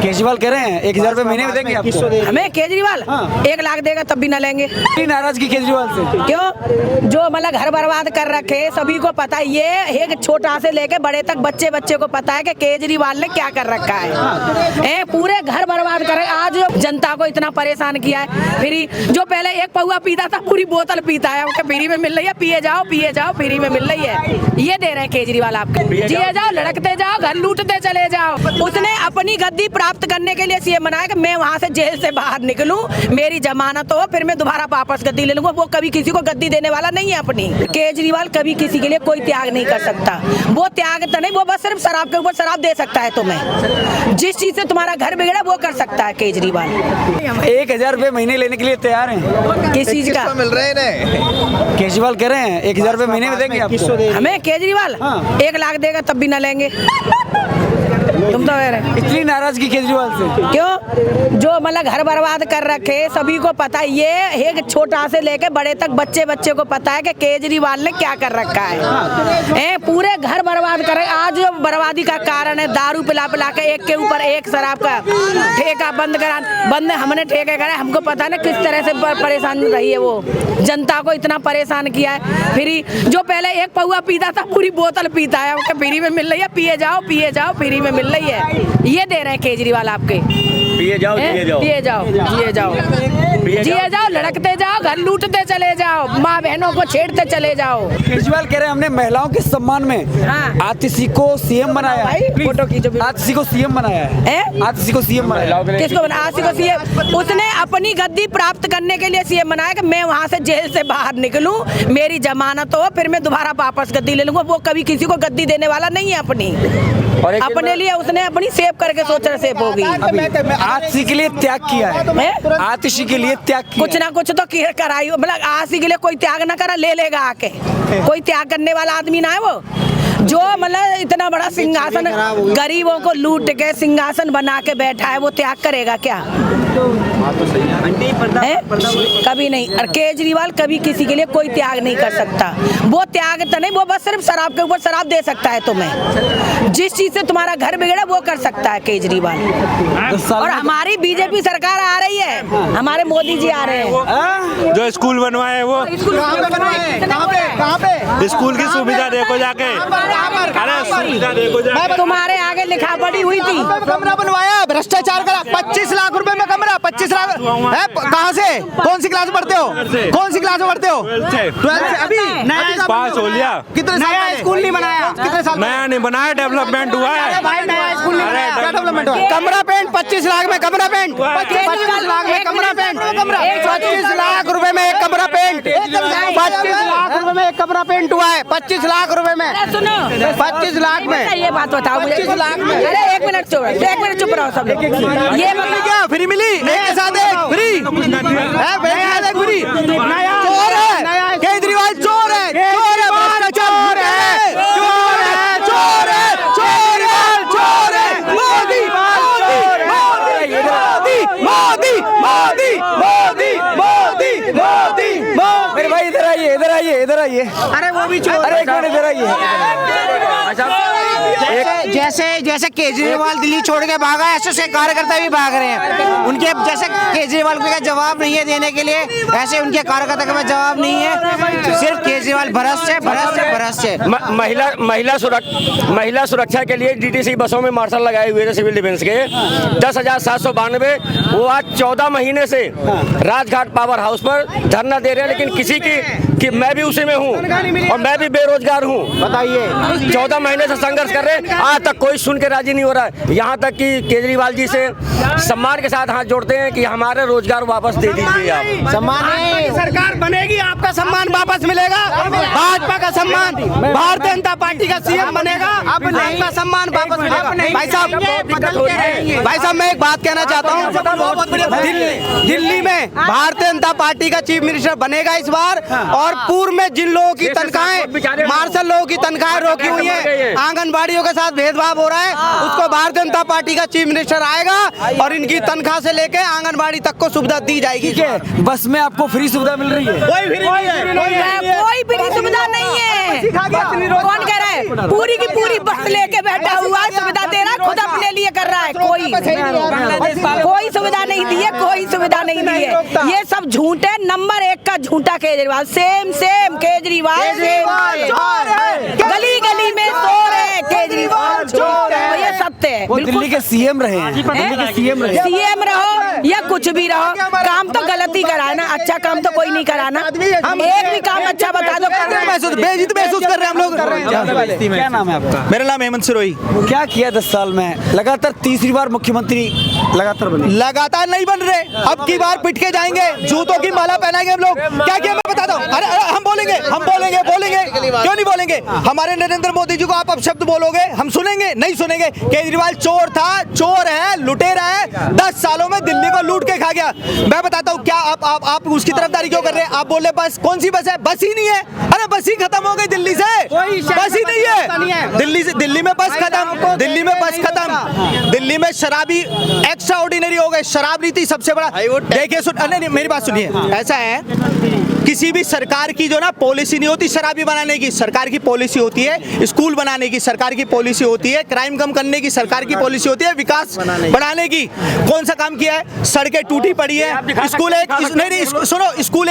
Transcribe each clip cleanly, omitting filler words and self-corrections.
केजरीवाल कह रहे हैं 1000 रुपए महीने में देंगे आपको। हमें केजरीवाल 1 लाख देगा तब भी ना लेंगे। नाराजगी केजरीवाल से क्यों? जो मतलब घर बर्बाद कर रखे सभी को पता है, ये एक छोटा से लेके बड़े तक बच्चे को पता है कि केजरीवाल ने क्या कर रखा है। पूरे घर बर्बाद कर, आज जनता को इतना परेशान किया है। फिर जो पहले एक पौवा पीता था पूरी बोतल पीता है, उसके फ्री में मिल रही है, पिए जाओ फ्री में मिल रही है। ये दे रहे हैं केजरीवाल आपको, जिए जाओ, लड़कते जाओ, घर लूटते चले जाओ। उसने अपनी गद्दी प्राप्त करने के लिए सीएम बनाया कि मैं वहाँ से जेल से बाहर निकलूं, मेरी जमानत हो, फिर मैं दोबारा वापस गद्दी ले लूंगा। वो कभी किसी को गद्दी देने वाला नहीं है अपनी। केजरीवाल कभी किसी के लिए कोई त्याग नहीं कर सकता। वो त्याग तो नहीं, वो बस सिर्फ शराब के ऊपर शराब दे सकता है तुम्हें। जिस चीज से तुम्हारा घर बिगड़ा वो कर सकता है केजरीवाल। 1000 रुपए महीने लेने के लिए तैयार हैं। किस चीज का मिल रहे हैं? केजरीवाल कह रहे हैं 1000 रुपए महीने में देंगे आपको। हमें केजरीवाल 1 लाख देगा तब भी ना लेंगे। तुम तो कह रहे इतनी नाराजगी केजरीवाल से क्यों? जो मतलब घर बर्बाद कर रखे सभी को पता है, ये एक छोटा से लेके बड़े तक बच्चे को पता है कि केजरीवाल ने क्या कर रखा है। पूरे घर बर्बाद कर, आज जो बर्बादी का कारण है दारू पिला के एक के ऊपर एक शराब का ठेका बंद हमने ठेके करे। हमको पता है ना किस तरह से परेशान रही है वो, जनता को इतना परेशान किया है। फिर जो पहले एक पौवा पीता था पूरी बोतल पीता है, उसके फ्री में मिल रही है, पिए जाओ फ्री में मिल रही है। ये दे रहे हैं केजरीवाल आपके, जिए जाओ, लड़कते जाओ, घर लूटते चले जाओ, माँ बहनों को छेड़ते चले जाओ। केजरीवाल कह रहे हैं हमने महिलाओं के सम्मान में आतिशी को सीएम बनाया है। फोटो खींचो। आतिशी को सीएम बनाया है। आतिशी को सीएम बनाया। किसको बनाया? आतिशी को सीएम। उसने अपनी गद्दी प्राप्त करने के लिए सीएम बनाया कि मैं वहाँ से जेल से बाहर निकलूं, मेरी जमानत हो, फिर मैं दोबारा वापस गद्दी ले लूंगा। वो कभी किसी को गद्दी देने वाला नहीं है अपनी। अपने लिए उसने अपनी सेव करके सोचा सेव होगी। आतिशी के लिए त्याग किया है। आतिशी के लिए त्याग किया। कुछ ना कुछ तो कराई, मतलब आतिशी के लिए कोई त्याग ना करा, ले लेगा आके। कोई त्याग करने वाला आदमी ना है वो, जो मतलब इतना बड़ा सिंहासन गरीबों को लूट के सिंहासन बना के बैठा है, वो त्याग करेगा क्या? कभी नहीं। और केजरीवाल कभी किसी के लिए कोई त्याग नहीं कर सकता। वो त्याग तो नहीं, वो बस सिर्फ शराब के ऊपर शराब दे सकता है तुम्हें। जिस चीज से तुम्हारा घर बिगड़ा वो कर सकता है केजरीवाल। और हमारी बीजेपी सरकार आ रही है, हमारे मोदी जी आ रहे हैं। जो स्कूल बनवाए वो कहाँ पे? स्कूल की सुविधा देखो जाके। अरे सुविधा देखो जाके। तुम्हारे आगे लिखा पड़ी हुई थी। कमरा बनवाया, भ्रष्टाचार करा, 25 लाख रुपए में कमरा। 25 लाख है? कहाँ से? कौन सी क्लास में पढ़ते हो? कौन सी क्लास में पढ़ते हो? 12th से। अभी नया पास हो लिया। कितने नया स्कूल नहीं बनाया? कितने साल? नया नहीं बनाया, डेवलपमेंट हुआ है। भाई नया स्कूल नहीं बनाया, क्या डेवलपमेंट हुआ? कमरा पेंट 25 लाख में कमरा पेंट। 25 लाख में कमरा पेंट। 25 लाख रुपए में एक कमरा पेंट। 25 लाख रुपए में एक कमरा पेंट हुआ है। 25 लाख रुपए में। सुनो, 25 लाख में। ये बात बताओ मुझे। 25 लाख में। अरे एक मिनट चुप रहो सब लोग। ये मिली क्या? फ्री मिली? एक के साथ एक फ्री है? फ्री चोर है केजरीवाल, चोर है, चोर है, भ्रष्टाचार है, चोर है, चोर है, चोर है, चोर है। मोदी मोदी मोदी मोदी मोदी मोदी मोदी मोदी। मेरे भाई इधर आइए, इधर आइए, इधर आइए। अरे वो भी चोर। अरे एक मिनट इधर आइए। जैसे केजरीवाल दिल्ली छोड़ के भागा, ऐसे उसके कार्यकर्ता भी भाग रहे हैं। उनके जैसे केजरीवाल को जवाब नहीं है देने के लिए, ऐसे उनके कार्यकर्ता के पास जवाब नहीं है। सिर्फ केजरीवाल भ्रष्ट है। महिला सुरक्षा के लिए डीटीसी बसों में मार्शल लगाए हुए थे सिविल डिफेंस के 10,792। वो आज 14 महीने से राजघाट पावर हाउस पर धरना दे रहे हैं, लेकिन किसी की मैं भी उसी में हूँ और मैं भी बेरोजगार हूँ। बताइए, 14 महीने से संघर्ष कर रहे हैं, आज तक कोई सुन के राजी नहीं हो रहा है। यहाँ तक कि केजरीवाल जी से सम्मान के साथ हाथ जोड़ते हैं कि हमारे रोजगार वापस दे दीजिए आप। सम्मान सरकार बनेगी, आपका सम्मान वापस मिलेगा। भाजपा का सम्मान, भारतीय जनता पार्टी का सीएम बनेगा, आपका सम्मान वापस मिलेगा। भाई साहब मैं एक बात कहना चाहता हूँ, दिल्ली में भारतीय जनता पार्टी का चीफ मिनिस्टर बनेगा इस बार। और पूर्व में जिन लोगों की तनख्वाहें, मार्शल लोगों की तनख्वाहें रोकी हुई है, आंगनबाड़ियों के साथ भेदभाव हो रहा है, उसको भारतीय जनता पार्टी का चीफ मिनिस्टर आएगा और इनकी तनख्वाह से लेके आंगनबाड़ी तक को सुविधा दी जाएगी। बस में आपको फ्री सुविधा मिल रही है? कोई फ्री सुविधा नहीं है। कौन कह रहा है? पूरी की पूरी बस लेके बैठा हुआ है, सुविधा दे रहा है, खुद अपने लिए कर रहा है। कोई सुविधा नहीं दी है, कोई सुविधा नहीं दी है। ये सब झूठ है, नंबर 1 का झूठा केजरीवाल। सेम केजरीवाल गली गली में चोर है केजरीवाल, चोर है, ये सत्य है। वो दिल्ली के सीएम रहे हैं, दिल्ली के सीएम रहे। सीएम रहो या कुछ भी रहो, काम तो गलत ही कराना, अच्छा काम तो कोई नहीं कराना। एक भी काम अच्छा बता दो। बेइज्जती महसूस कर रहे हैं हम लोग। क्या नाम है आपका? मेरा नाम हेमंत सिरोही। क्या किया 10 साल में? लगातार तीसरी बार मुख्यमंत्री लगातार बने। लगातार नहीं बन रहे, अब की बार पिट के जाएंगे, जूतों की माला पहनाएंगे हम लोग। क्या किया मैं बताता हूँ। अरे हम बोलेंगे क्यों नहीं बोलेंगे? हमारे नरेंद्र मोदी जी को आप अब शब्द बोलोगे, हम सुनेंगे? नहीं सुनेंगे। केजरीवाल चोर था, चोर है, लुटेरा है, 10 सालों में दिल्ली को लूट के खा गया। मैं बताता हूँ, क्या आप उसकी तरफदारी क्यों कर रहे हैं? आप बोल रहे बस, कौन सी बस है? बस ही नहीं है। अरे बस ही खत्म हो गई दिल्ली से, बस ही नहीं है दिल्ली में बस खत्म, दिल्ली में बस खत्म। दिल्ली में शराबी एक्स्ट्रा ऑर्डिनरी हो गए, शराब नीति सबसे बड़ा। देखिए नहीं, मेरी बात सुनिए, ऐसा है किसी भी सरकार की जो ना पॉलिसी नहीं होती शराबी बनाने की, सरकार की पॉलिसी होती है स्कूल बनाने की, सरकार की पॉलिसी होती है क्राइम कम करने की, सरकार की पॉलिसी होती है विकास बढ़ाने की। कौन सा काम किया है? सड़कें टूटी पड़ी है, स्कूल एक नहीं सुनो, स्कूल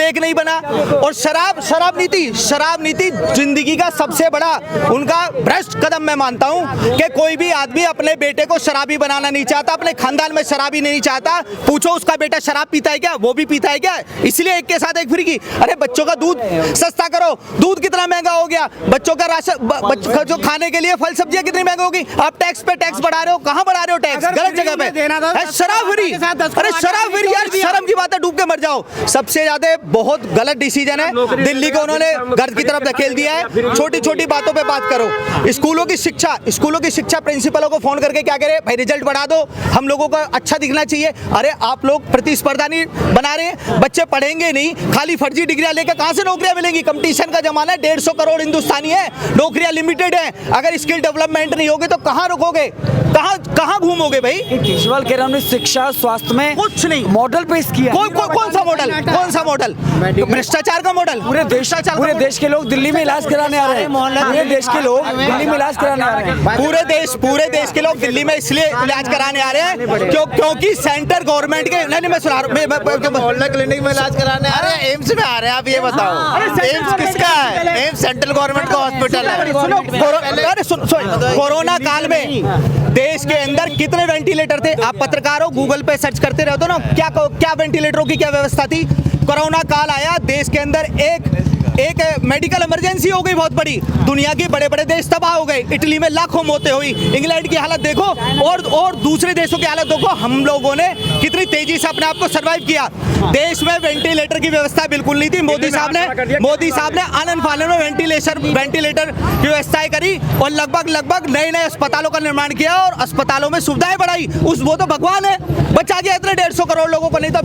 एक नहीं बना। और शराब नीति जिंदगी का सबसे बड़ा उनका भ्रष्ट कदम मैं मानता हूं कि कोई भी आदमी अपने बेटे को शराबी बनाना नहीं चाहता, अपने खानदान में शराबी नहीं चाहता। पूछो उसका बेटा शराब पीता है क्या? वो भी पीता है क्या? इसलिए एक के साथ एक फ्री की। अरे बच्चों का दूध सस्ता करो, दूध कितना महंगा हो गया, बच्चों का राशन जो खाने के लिए फल सब्जियां कितनी महंगी होगी। आप टैक्स पे टैक्स बढ़ा रहे हो, कहां बढ़ा रहे हो टैक्स? गलत जगह पे। शराब फ्री, अरे शराब फ्री यार, शर्म की बात है, डूब के मर जाओ। सबसे ज्यादा बहुत गलत डिसीजन है दिल्ली को, उन्होंने घर की तरफ धकेल दिया है। छोटी छोटी बातों पे बात करो। स्कूलों की शिक्षा प्रिंसिपलों को फोन करके क्या करे? भाई रिजल्ट बढ़ा दो, हम लोगों को अच्छा दिखना चाहिए। अरे आप लोग प्रतिस्पर्धा नहीं बना रहे, बच्चे पढ़ेंगे नहीं, खाली फर्जी डिग्रियां लेकर कहां से नौकरियां मिलेंगी? कंपटीशन का जमाना है, 150 करोड़ हिंदुस्तानी है, नौकरियां लिमिटेड है। अगर स्किल डेवलपमेंट नहीं होगी तो कहां रुकोगे, कहां घूमोगे भाई? केजरीवाल कह रहे हैं शिक्षा स्वास्थ्य में कुछ नहीं, मॉडल पेश किया। कौन सा मॉडल? भ्रष्टाचार का मॉडल। पूरे देश के लोग दिल्ली में इलाज कराने आ रहे हैं, पूरे देश के लोग दिल्ली में इलाज कराने आ रहे हैं। पूरे देश के लोग दिल्ली में इसलिए इलाज कराने आ रहे हैं क्योंकि सेंटर गवर्नमेंट के नहीं, मैं सुना मोहल्ला क्लिनिक में इलाज कराने आ रहे हैं, एम्स में आ रहे हैं। आप ये बताओ एम्स किसका है? एम्स सेंट्रल गवर्नमेंट का हॉस्पिटल है। कोरोना काल में देश के अंदर कितने वेंटिलेटर थे? आप पत्रकार हो, गूगल पे सर्च करते रहते हो ना, क्या वेंटिलेटरों की क्या व्यवस्था थी? कोरोना काल आया, देश के अंदर एक मेडिकल इमरजेंसी हो गई बहुत बड़ी, दुनिया के बड़े बड़े देश तबाह हो गए। इटली में लाखों मौतें हुई, इंग्लैंड की हालत देखो और दूसरे देशों की हालत देखो। हम लोगों ने कितनी तेजी से अपने आप को सर्वाइव किया। देश में वेंटिलेटर की व्यवस्था बिल्कुल नहीं थी। मोदी साहब ने आनंद फानन में वेंटिलेटर की व्यवस्थाएं करी और लगभग नए अस्पतालों का निर्माण किया और अस्पतालों में सुविधाएं बढ़ाई। वो तो भगवान है, बचा गया इतने 150 करोड़ लोगों को, नहीं तो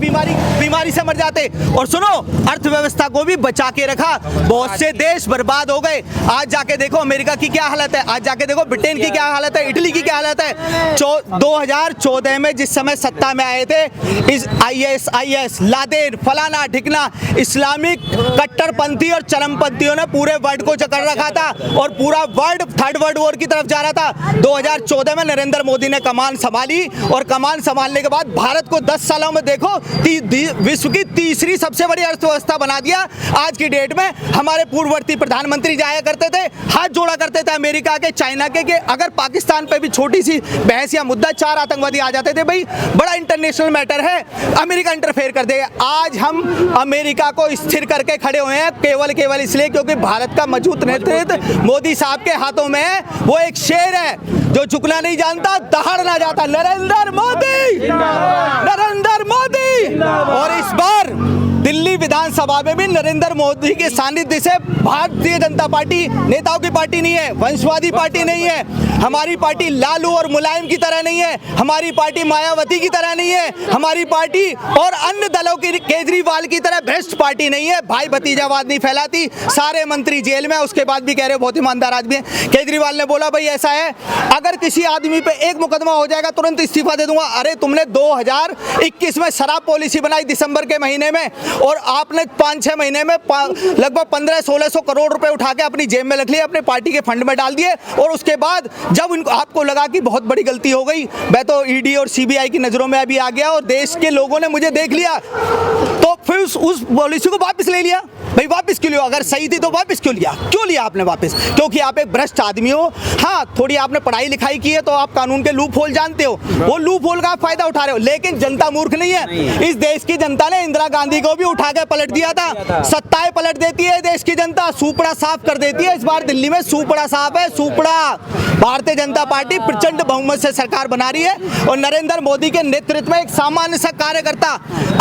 बीमारी से मर जाते। और सुनो, अर्थव्यवस्था को भी बचा के रखा। बहुत से देश बर्बाद हो गए। आज जाके देखो अमेरिका की क्या हालत है, आज जाके देखो ब्रिटेन की क्या हालत है, इटली की क्या हालत है। 2014 में जिस समय सत्ता में आए थे, इस IS लादेन फलाना ढिकना इस्लामिक कट्टरपंथी और चरमपंथियों ने पूरे वर्ल्ड को जकड़ रखा था और पूरा वर्ल्ड थर्ड वर्ल्ड वॉर की तरफ जा रहा था। 2014 में नरेंद्र मोदी ने कमान संभाली और कमान संभालने के बाद भारत को 10 सालों में देखो विश्व की तीसरी सबसे बड़ी अर्थव्यवस्था बना दिया। आज की डेट में हमारे पूर्ववर्ती प्रधानमंत्री जाया करते थे, हाथ जोड़ा करते थे अमेरिका के, चाइना के अगर पाकिस्तान पे भी छोटी सी बहस या मुद्दा 4 आतंकवादी आ जाते थे, भाई बड़ा इंटरनेशनल मैटर है, अमेरिका इंटरफेयर कर देगा। आज हम अमेरिका को स्थिर करके खड़े हुए हैं केवल इसलिए क्योंकि भारत का मजबूत नेतृत्व मोदी साहब के हाथों में है। वो एक शेर है जो झुकना नहीं जानता, दहाड़ना जाता। नरेंद्र मोदी। और इस बार दिल्ली विधानसभा में भी नरेंद्र मोदी के सानिध्य से भारतीय जनता पार्टी नेताओं की पार्टी नहीं है, वंशवादी पार्टी नहीं है। हमारी पार्टी लालू और मुलायम की तरह नहीं है, हमारी पार्टी मायावती की तरह नहीं है, हमारी पार्टी और अन्य दलों की केजरीवाल की तरह भ्रष्ट पार्टी नहीं है। भाई भतीजावाद नहीं फैलाती। सारे मंत्री जेल में, उसके बाद भी कह रहे बहुत ईमानदार आदमी है। केजरीवाल ने बोला भाई ऐसा है, अगर किसी आदमी पे एक मुकदमा हो जाएगा तुरंत इस्तीफा दे दूंगा। अरे तुमने 2021 में शराब पॉलिसी बनाई दिसंबर के महीने में और और आपने 5-6 महीने में लगभग 1500-1600 करोड़ रुपए उठा के अपनी जेब में रख लिए, अपने पार्टी के फंड में डाल दिए। और उसके बाद जब आपको लगा कि बहुत बड़ी गलती हो गई, मैं तो ईडी और सीबीआई की नजरों में अभी आ गया और देश के लोगों ने मुझे देख लिया, तो फिर उस पॉलिसी को वापस ले लिया। भाई वापस क्यों लिया? अगर सही थी तो वापस क्यों लिया? क्यों लिया आपने वापस? क्योंकि आप एक भ्रष्ट आदमी हो। हाँ, थोड़ी आपने पढ़ाई लिखाई की है तो आप कानून के लूप होल जानते हो, वो लूप होल का आप फायदा उठा रहे हो। लेकिन जनता मूर्ख नहीं है। इस देश की जनता ने इंदिरा गांधी को भी उठा के पलट दिया था। सत्ताएं पलट देती है देश की जनता, सूपड़ा साफ कर देती है। इस बार दिल्ली में सूपड़ा साफ है, सूपड़ा। भारतीय जनता पार्टी प्रचंड बहुमत से सरकार बना रही है और नरेंद्र मोदी के नेतृत्व में एक सामान्य सा कार्यकर्ता,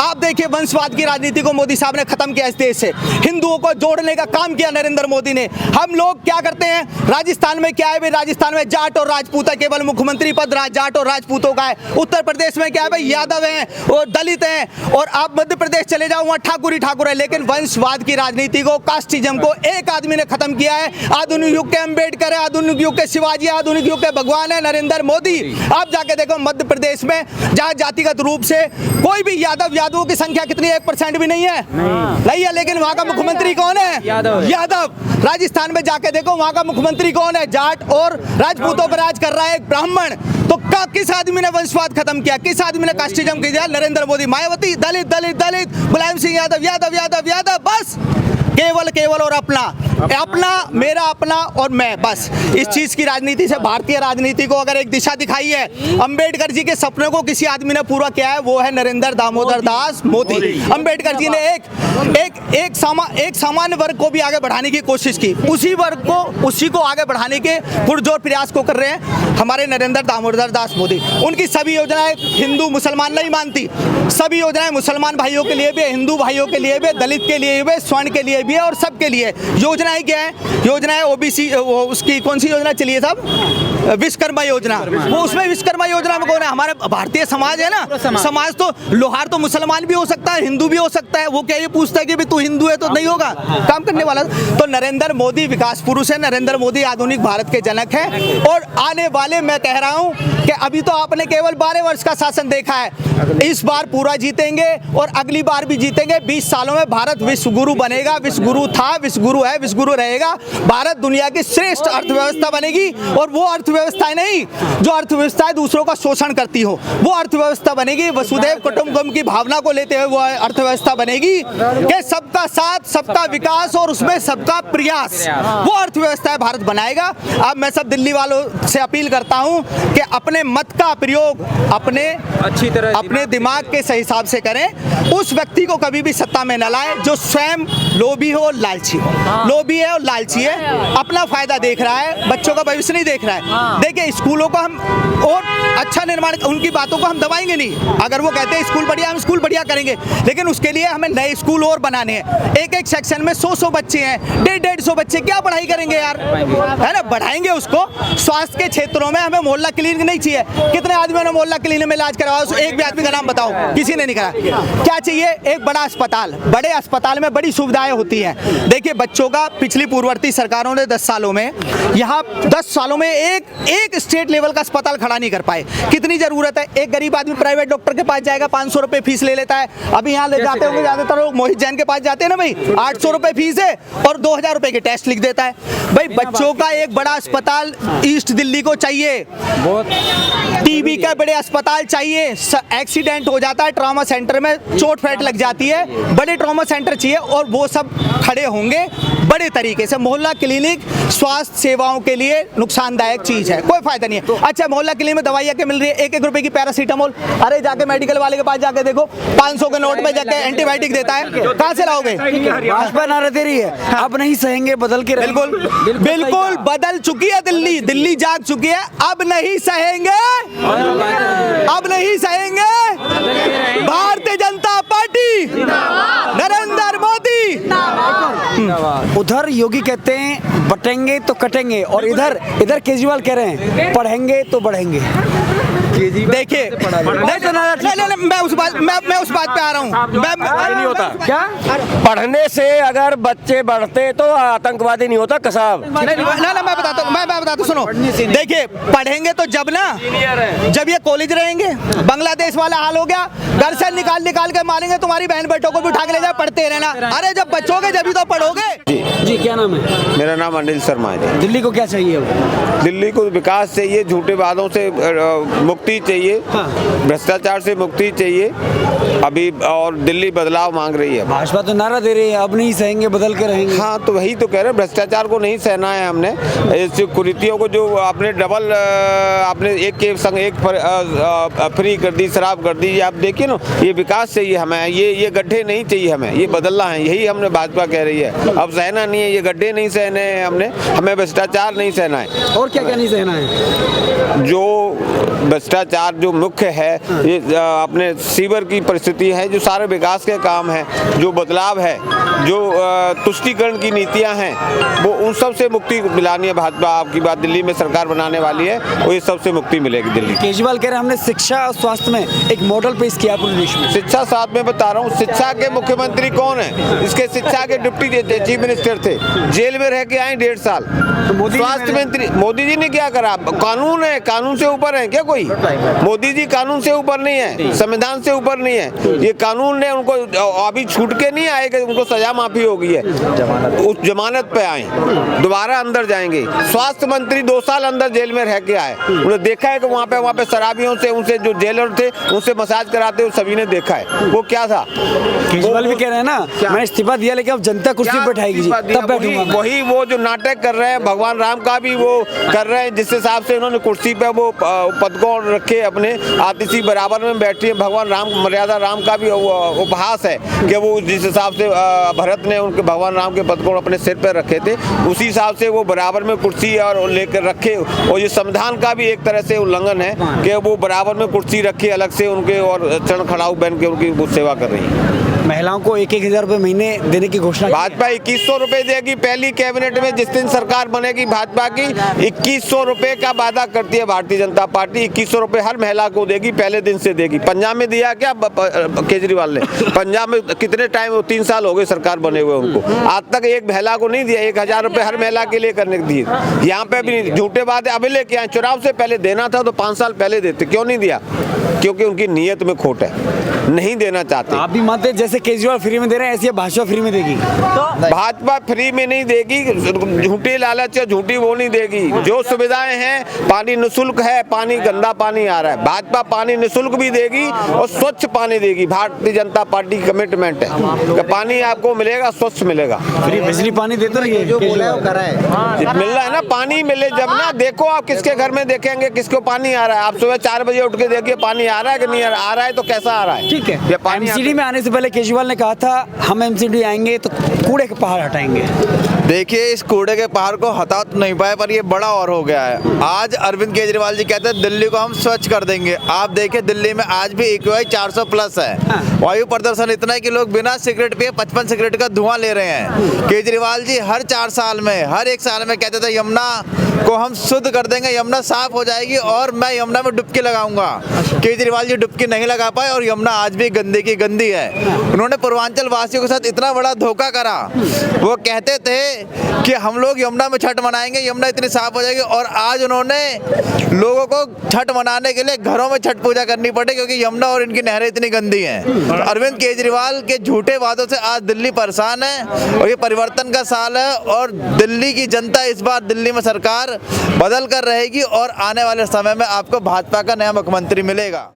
आप देखिए वंशवाद की राजनीति को मोदी साहब ने खत्म किया इस देश से, हिंदुओं को जोड़ने का काम किया नरेंद्र मोदी ने। हम लोग क्या करते हैं, राजस्थान में क्या है भाई, राजस्थान में जाट और राजपूत है, केवल मुख्यमंत्री पद जाट और राजपूतों का है। उत्तर प्रदेश में क्या है भाई, यादव हैं और दलित हैं। और आप मध्य प्रदेश चले जाओ, वहाँ ठाकुर ही ठाकुर है। लेकिन वंशवाद की राजनीति को, कास्टिज्म को एक आदमी ने खत्म किया है। आधुनिक युग के अम्बेडकर है, आधुनिक युग के शिवाजी, आधुनिक युग के भगवान है नरेंद्र मोदी। आप जाके देखो मध्य प्रदेश में, जहाँ जातिगत रूप से कोई भी यादवों की संख्या कितनी, 1% भी नहीं है, लेकिन वहाँ का मुख्यमंत्री कौन है? यादव। राजस्थान में जाके देखो, वहाँ का मुख्यमंत्री कौन है? जाट और राजपूतों पर राज कर रहा है एक ब्राह्मण। तो किस आदमी ने वंशवाद खत्म किया? किस आदमी ने कास्टिज्म किया? नरेंद्र मोदी। मायावती दलित दलित दलित, मुलायम सिंह यादव यादव यादव यादव, बस केवल और अपना मेरा अपना और मैं, बस इस चीज की राजनीति से भारतीय राजनीति को अगर एक दिशा दिखाई है, अंबेडकर जी के सपनों को किसी आदमी ने पूरा किया है, वो है नरेंद्र दामोदर दास मोदी। अंबेडकर जी ने एक सामान्य वर्ग को भी आगे बढ़ाने की कोशिश की, उसी को आगे बढ़ाने के पुरजोर प्रयास को कर रहे हैं हमारे नरेंद्र दामोदर दास मोदी। उनकी सभी योजनाएं हिंदू मुसलमान नहीं मानती, सभी योजनाएं मुसलमान भाइयों के लिए भी, हिंदू भाइयों के लिए भी, दलित के लिए भी, स्वर्ण के लिए भी है और सबके लिए। योजनाएं क्या है? योजनाएं ओबीसी, उसकी कौन सी योजना चली है साहब? विश्वकर्मा योजना। वो उसमें विश्वकर्मा योजना में कौन है? हमारे भारतीय समाज है ना। समाज तो लोहार तो मुसलमान भी हो सकता है, हिंदू भी हो सकता है। वो क्या ये पूछता है कि तू हिंदू है तो नहीं होगा काम करने वाला? तो नरेंद्र मोदी विकास पुरुष है, नरेंद्र मोदी आधुनिक भारत के जनक है। और आने वाले, मैं कह रहा हूं कि अभी तो आपने केवल 12 वर्ष का शासन देखा है, इस बार पूरा जीतेंगे और अगली बार भी जीतेंगे। 20 सालों में भारत विश्व गुरु बनेगा, विश्व गुरु था, विश्व गुरु है, विश्व गुरु रहेगा। भारत दुनिया की श्रेष्ठ अर्थव्यवस्था बनेगी और वो अर्थव्यवस्था नहीं जो अर्थव्यवस्था दूसरों का शोषण करती हो, वो अर्थव्यवस्था बनेगी। वसुधैव कुटुंबकम की भावना को लेते हुए वो अर्थव्यवस्था बनेगी कि सबका साथ, सबका विकास और उसमें सबका प्रयास, वो अर्थव्यवस्था भारत बनाएगा। अब मैं सब दिल्ली वालों से अपील करता हूं कि अपने मत का प्रयोग अपने दिमाग के सही हिसाब से करें। उस व्यक्ति को कभी भी सत्ता में न लाए जो स्वयं लोभी हो और लालची हो। लोभी है और लालची है, अपना फायदा देख रहा है, बच्चों का भविष्य नहीं देख रहा है। देखिए स्कूलों को हम और अच्छा निर्माण, उनकी बातों को हम दबाएंगे नहीं। अगर वो कहते हैं स्कूल बढ़िया, हम स्कूल बढ़िया करेंगे, लेकिन उसके लिए हमें नए स्कूल और बनाने हैं। एक सेक्शन में 100 बच्चे हैं, 150 बच्चे क्या पढ़ाई करेंगे यार, है ना? बढ़ाएंगे उसको। स्वास्थ्य के क्षेत्रों में हमें मोहल्ला क्लिनिक नहीं चाहिए। कितने आदमियों ने मोहल्ला क्लिनिक में इलाज करवाया? एक भी आदमी का नाम बताओ, किसी ने नहीं करा। क्या चाहिए? एक बड़ा अस्पताल। बड़े अस्पताल में बड़ी सुविधाएं होती हैं। देखिए बच्चों का पिछली पूर्ववर्ती सरकारों ने 10 सालों में, यहाँ 10 सालों में एक स्टेट लेवल का अस्पताल खड़ा नहीं कर पाए। कितनी जरूरत है? एक गरीब आदमी प्राइवेट डॉक्टर के पास जाएगा, 500 रुपए फीस ले लेता है। अभी यहाँ ले जाते होंगे ज्यादातर लोग, मोहित जैन के पास जाते हैं ना भाई, 800 रुपए फीस है और 2000 रुपए के टेस्ट लिख देता है। भाई बच्चों का एक बड़ा अस्पताल ईस्ट दिल्ली को चाहिए, टीबी का बड़े अस्पताल चाहिए। एक्सीडेंट हो जाता है ट्रॉमा सेंटर में, चोट फेंट लग जाती है, बड़े ट्रॉमा सेंटर चाहिए और वो सब खड़े होंगे बड़े तरीके से। मोहल्ला क्लिनिक स्वास्थ्य सेवाओं के लिए नुकसानदायक चीज है, कोई फायदा नहीं है। अच्छा मोहल्ला क्लिनिक में दवाइयाँ क्या मिल रही है? 1-1 रुपए की पैरासीटामोल। अरे जाके मेडिकल वाले के पास जाके देखो, 500 के नोट में जाके एंटीबायोटिक देता है, कहाँ से लाओगे? भाजपा नारा दे रही है, अब नहीं सहेंगे, बदल के बिल्कुल बदल चुकी है दिल्ली, दिल्ली जाग चुकी है। अब नहीं सहेंगे, अब नहीं सहेंगे। भारतीय जनता पार्टी, नरेंद्र मोदी। उधर योगी कहते हैं बटेंगे तो कटेंगे और इधर केजरीवाल कह रहे हैं पढ़ेंगे तो बढ़ेंगे। देखिए नहीं, मैं उस बात पे आ रहा हूँ। नहीं होता क्या पढ़ने से अगर बच्चे बढ़ते तो आतंकवादी नहीं होता कसाब। नहीं, मैं बताता हूँ, सुनो। देखिए पढ़ेंगे तो जब ये कॉलेज रहेंगे। बांग्लादेश वाला हाल हो गया, घर से निकाल के मारेंगे, तुम्हारी बहन बेटों को भी उठा के ले जाए, पढ़ते रहना। अरे जब बच्चोगे जब तो पढ़ोगे। जी क्या नाम है? मेरा नाम अनिल शर्मा है। दिल्ली को क्या चाहिए अब? दिल्ली को विकास चाहिए, झूठे वादों से मुक्ति चाहिए, भ्रष्टाचार से मुक्ति चाहिए अभी, और दिल्ली बदलाव मांग रही है। भाजपा तो नारा दे रही है अब नहीं सहेंगे, बदल के रहेंगे। हाँ तो वही तो कह रहे हैं, भ्रष्टाचार को नहीं सहना है हमने। इस कुरीतियों को जो आपने डबल आपने एक के संग एक फ्री कर दी, शराब कर दी। आप देखिए ना, ये विकास चाहिए हमें, ये गड्ढे नहीं चाहिए हमें, ये बदलना है। यही हमने भाजपा कह रही है। अब सहना नहीं है, ये गड्ढे नहीं सहने हैं हमने, हमें भ्रष्टाचार नहीं सहना है। और क्या क्या नहीं सहना है? जो भ्रष्टाचार जो मुख्य है, ये अपने सीवर की परिस्थिति है, जो सारे विकास के काम है, जो बदलाव है, जो तुष्टीकरण की नीतियां हैं, वो उन सब से मुक्ति दिलानी है भाजपा। आपकी बात दिल्ली में सरकार बनाने वाली है, वो ये सब से मुक्ति मिलेगी दिल्ली। केजरीवाल कह रहे हैं हमने शिक्षा और स्वास्थ्य में एक मॉडल पेश किया पूरे देश में। शिक्षा साथ में बता रहा हूँ, शिक्षा के मुख्यमंत्री कौन है? इसके शिक्षा के डिप्टी चीफ मिनिस्टर थे, जेल में रह के आए 1.5 साल। स्वास्थ्य मंत्री मोदी जी ने क्या करा? कानून है, कानून से ऊपर है क्या कोई? मोदी जी कानून से ऊपर नहीं है, संविधान से ऊपर नहीं है। ये कानून ने उनको अभी छूट के नहीं आए कि उनको सजा माफी हो गई है, उस जमानत पे आए, दोबारा अंदर जाएंगे। स्वास्थ्य मंत्री 2 साल अंदर जेल में रह के आए, उन्होंने देखा है कि वहाँ पे शराबियों से, उनसे जो जेलर थे उनसे मसाज कराते हुए सभी ने देखा है। वो क्या था? केजरीवाल भी कह रहे हैं ना, मैं इस्तीफा दिया लेकिन अब जनता कुर्सी पे बैठाएगी जी, तब बैठूंगा। वही वो जो नाटक कर रहे हैं, भगवान राम का भी वो कर रहे हैं, जिस हिसाब से उन्होंने कुर्सी पे वो पद को रखे अपने आतिशी बराबर में बैठी है। भगवान राम, मर्यादा राम का भी उपहास है कि वो जिस हिसाब से भरत ने उनके भगवान राम के पद को अपने सिर पर रखे थे, उसी हिसाब से वो बराबर में कुर्सी और लेकर रखे। और ये संविधान का भी एक तरह से उल्लंघन है कि वो बराबर में कुर्सी रखे अलग से उनके, और चरण खड़ाऊ बन के उनकी वो सेवा कर रही है। महिलाओं को 1-1 हजार रुपए महीने देने की घोषणा। भाजपा 2100 रुपए देगी पहली कैबिनेट में, जिस दिन सरकार बनेगी भाजपा की। 2100 रुपए का वादा करती है भारतीय जनता पार्टी। 2100 रुपए हर महिला को देगी, पहले दिन से देगी। पंजाब में दिया क्या केजरीवाल ने? पंजाब में कितने टाइम, 3 साल हो गए सरकार बने हुए उनको, आज तक एक महिला को नहीं दिया। 1000 रुपए हर महिला के लिए करने दिए। यहाँ पे भी झूठे वादे अभी लेके आए। चुनाव से पहले देना था तो 5 साल पहले देते, क्यों नहीं दिया? क्योंकि उनकी नीयत में खोट है, नहीं देना चाहते। आप भी मानते हैं जैसे केजरीवाल फ्री में दे रहे हैं ऐसे भाजपा फ्री में देगी? तो भाजपा फ्री में नहीं देगी, झूठी लालच या झूठी वो नहीं देगी। जो सुविधाएं हैं, पानी निःशुल्क है, पानी गंदा पानी आ रहा है, भाजपा पानी निःशुल्क भी देगी और स्वच्छ पानी देगी। भारतीय जनता पार्टी की कमिटमेंट है कि पानी आपको मिलेगा, स्वच्छ मिलेगा। फ्री बिजली पानी देते रहिए, जो बोला है वो कर रहा है। मिल रहा है ना, पानी मिले जब ना। देखो आप किसके घर में देखेंगे किसको पानी आ रहा है। आप सुबह 4 बजे उठ के देखिए पानी आ रहा है कि नहीं आ रहा है, तो कैसा आ रहा है? ठीक है। एमसीडी में आने से पहले केजरीवाल ने कहा था हम एमसीडी आएंगे तो कूड़े के पहाड़ हटाएंगे। देखिए इस कूड़े के पहाड़ को हटा तो नहीं पाए, पर ये बड़ा और हो गया है। आज अरविंद केजरीवाल जी कहते हैं दिल्ली को हम स्वच्छ कर देंगे। आप देखिए दिल्ली में आज भी AQI 400 प्लस है। वायु प्रदूषण इतना है कि लोग बिना सिगरेट पिए 55 सिगरेट का धुआं ले रहे हैं। केजरीवाल जी हर 4 साल में, हर 1 साल में कहते थे यमुना को हम शुद्ध कर देंगे, यमुना साफ हो जाएगी और मैं यमुना में डुबकी लगाऊंगा। केजरीवाल जी डुबकी नहीं लगा पाए और यमुना आज भी गंदे की गंदी है। उन्होंने पूर्वांचल वासियों के साथ इतना बड़ा धोखा करा। वो कहते थे कि हम लोग यमुना में छठ मनाएंगे, यमुना इतनी साफ हो जाएगी, और आज उन्होंने लोगों को छठ मनाने के लिए घरों में छठ पूजा करनी पड़े क्योंकि यमुना और इनकी नहरें इतनी गंदी हैं। तो अरविंद केजरीवाल के झूठे वादों से आज दिल्ली परेशान है और ये परिवर्तन का साल है और दिल्ली की जनता इस बार दिल्ली में सरकार बदल कर रहेगी और आने वाले समय में आपको भाजपा का नया मुख्यमंत्री मिलेगा।